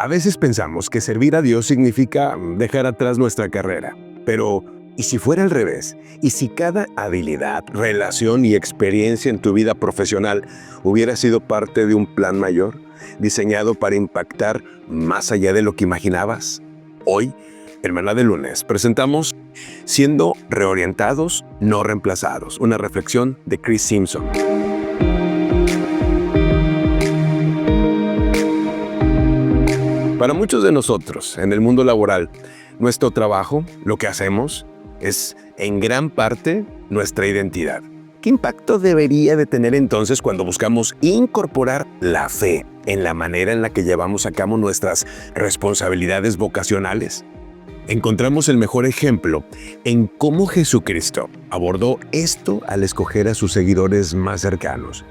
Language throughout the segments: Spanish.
A veces pensamos que servir a Dios significa dejar atrás nuestra carrera, pero ¿y si fuera al revés? ¿Y si cada habilidad, relación y experiencia en tu vida profesional hubiera sido parte de un plan mayor, diseñado para impactar más allá de lo que imaginabas? Hoy, en Maná de Lunes, presentamos Siendo reorientados, no reemplazados, una reflexión de Chris Simpson. Para muchos de nosotros, en el mundo laboral, nuestro trabajo, lo que hacemos, es en gran parte nuestra identidad. ¿Qué impacto debería de tener entonces cuando buscamos incorporar la fe en la manera en la que llevamos a cabo nuestras responsabilidades vocacionales? Encontramos el mejor ejemplo en cómo Jesucristo abordó esto al escoger a sus seguidores más cercanos.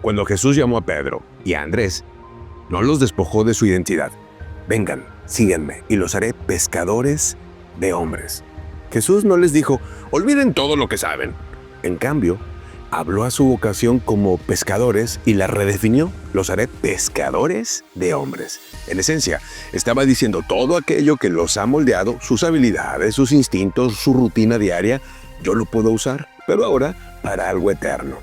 Cuando Jesús llamó a Pedro y a Andrés, no los despojó de su identidad. Vengan, síganme y los haré pescadores de hombres. Jesús no les dijo, olviden todo lo que saben. En cambio, habló a su vocación como pescadores y la redefinió. Los haré pescadores de hombres. En esencia, estaba diciendo todo aquello que los ha moldeado, sus habilidades, sus instintos, su rutina diaria, yo lo puedo usar, pero ahora para algo eterno.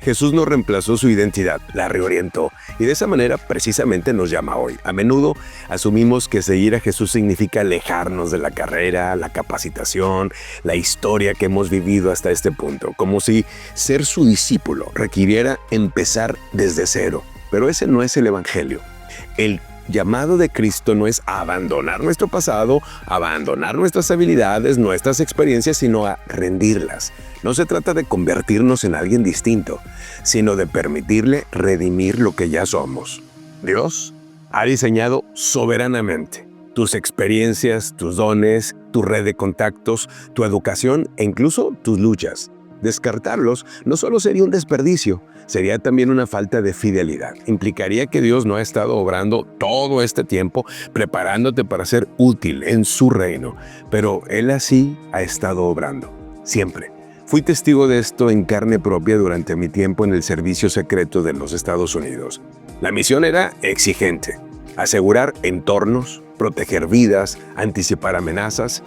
Jesús no reemplazó su identidad, la reorientó y de esa manera precisamente nos llama hoy. A menudo asumimos que seguir a Jesús significa alejarnos de la carrera, la capacitación, la historia que hemos vivido hasta este punto, como si ser su discípulo requiriera empezar desde cero. Pero ese no es el Evangelio. El llamado de Cristo no es abandonar nuestro pasado, abandonar nuestras habilidades, nuestras experiencias, sino a rendirlas. No se trata de convertirnos en alguien distinto, sino de permitirle redimir lo que ya somos. Dios ha diseñado soberanamente tus experiencias, tus dones, tu red de contactos, tu educación e incluso tus luchas. Descartarlos no solo sería un desperdicio, sería también una falta de fidelidad. Implicaría que Dios no ha estado obrando todo este tiempo preparándote para ser útil en su reino, pero Él así ha estado obrando, siempre. Fui testigo de esto en carne propia durante mi tiempo en el servicio secreto de los Estados Unidos. La misión era exigente: asegurar entornos, proteger vidas, anticipar amenazas.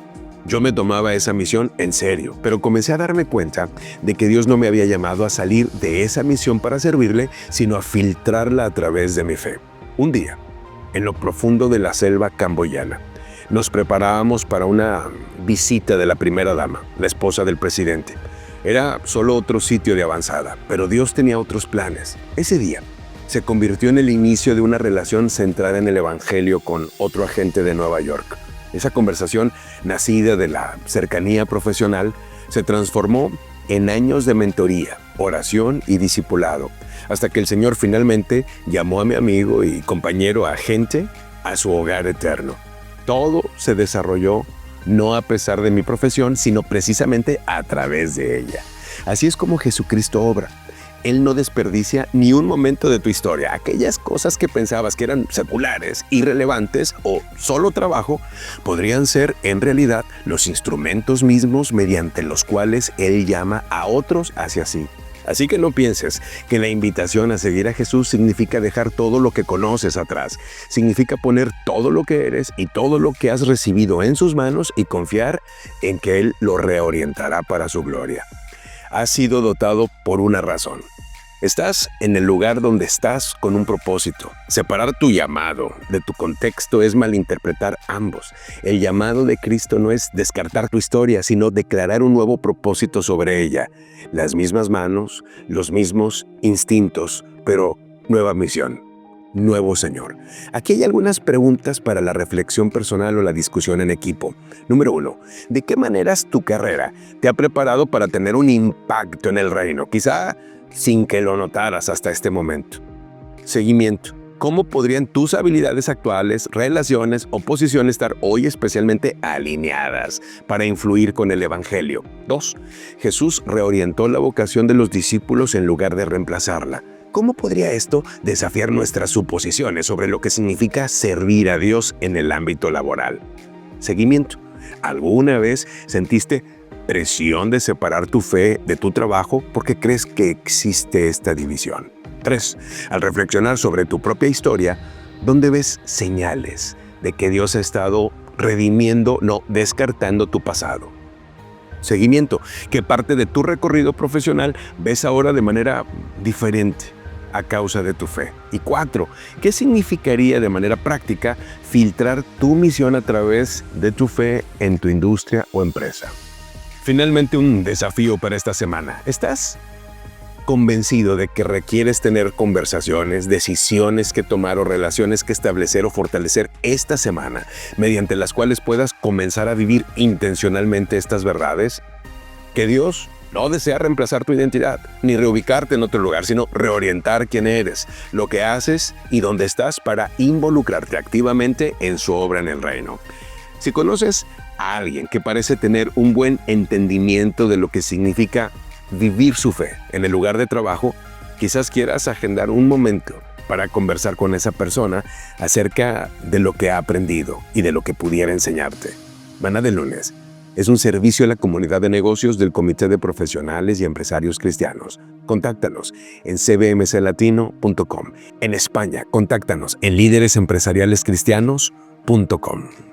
Yo me tomaba esa misión en serio, pero comencé a darme cuenta de que Dios no me había llamado a salir de esa misión para servirle, sino a filtrarla a través de mi fe. Un día, en lo profundo de la selva camboyana, nos preparábamos para una visita de la primera dama, la esposa del presidente. Era solo otro sitio de avanzada, pero Dios tenía otros planes. Ese día se convirtió en el inicio de una relación centrada en el Evangelio con otro agente de Nueva York. Esa conversación, nacida de la cercanía profesional, se transformó en años de mentoría, oración y discipulado, hasta que el Señor finalmente llamó a mi amigo y compañero agente a su hogar eterno. Todo se desarrolló no a pesar de mi profesión, sino precisamente a través de ella. Así es como Jesucristo obra. Él no desperdicia ni un momento de tu historia. Aquellas cosas que pensabas que eran seculares, irrelevantes o solo trabajo, podrían ser en realidad los instrumentos mismos mediante los cuales Él llama a otros hacia sí. Así que no pienses que la invitación a seguir a Jesús significa dejar todo lo que conoces atrás. Significa poner todo lo que eres y todo lo que has recibido en sus manos y confiar en que Él lo reorientará para su gloria. Has sido dotado por una razón. Estás en el lugar donde estás con un propósito. Separar tu llamado de tu contexto es malinterpretar ambos. El llamado de Cristo no es descartar tu historia, sino declarar un nuevo propósito sobre ella. Las mismas manos, los mismos instintos, pero nueva misión, nuevo Señor. Aquí hay algunas preguntas para la reflexión personal o la discusión en equipo. Número 1. ¿De qué maneras tu carrera te ha preparado para tener un impacto en el reino? Quizá sin que lo notaras hasta este momento. Seguimiento. ¿Cómo podrían tus habilidades actuales, relaciones o posición estar hoy especialmente alineadas para influir con el Evangelio? 2. Jesús reorientó la vocación de los discípulos en lugar de reemplazarla. ¿Cómo podría esto desafiar nuestras suposiciones sobre lo que significa servir a Dios en el ámbito laboral? Seguimiento. ¿Alguna vez sentiste presión de separar tu fe de tu trabajo porque crees que existe esta división? 3. Al reflexionar sobre tu propia historia, ¿Dónde ves señales de que Dios ha estado redimiendo, no, descartando tu pasado? Seguimiento, ¿qué parte de tu recorrido profesional ves ahora de manera diferente a causa de tu fe? Y 4, ¿qué significaría de manera práctica filtrar tu misión a través de tu fe en tu industria o empresa? Finalmente, un desafío para esta semana. ¿Estás convencido de que requieres tener conversaciones, decisiones que tomar o relaciones que establecer o fortalecer esta semana, mediante las cuales puedas comenzar a vivir intencionalmente estas verdades? Que Dios no desea reemplazar tu identidad, ni reubicarte en otro lugar, sino reorientar quién eres, lo que haces y dónde estás para involucrarte activamente en su obra en el reino. Si conoces a alguien que parece tener un buen entendimiento de lo que significa vivir su fe en el lugar de trabajo, quizás quieras agendar un momento para conversar con esa persona acerca de lo que ha aprendido y de lo que pudiera enseñarte. Maná de Lunes es un servicio a la comunidad de negocios del Comité de Profesionales y Empresarios Cristianos. Contáctanos en cbmclatino.com. En España, contáctanos en líderesempresarialescristianos.com.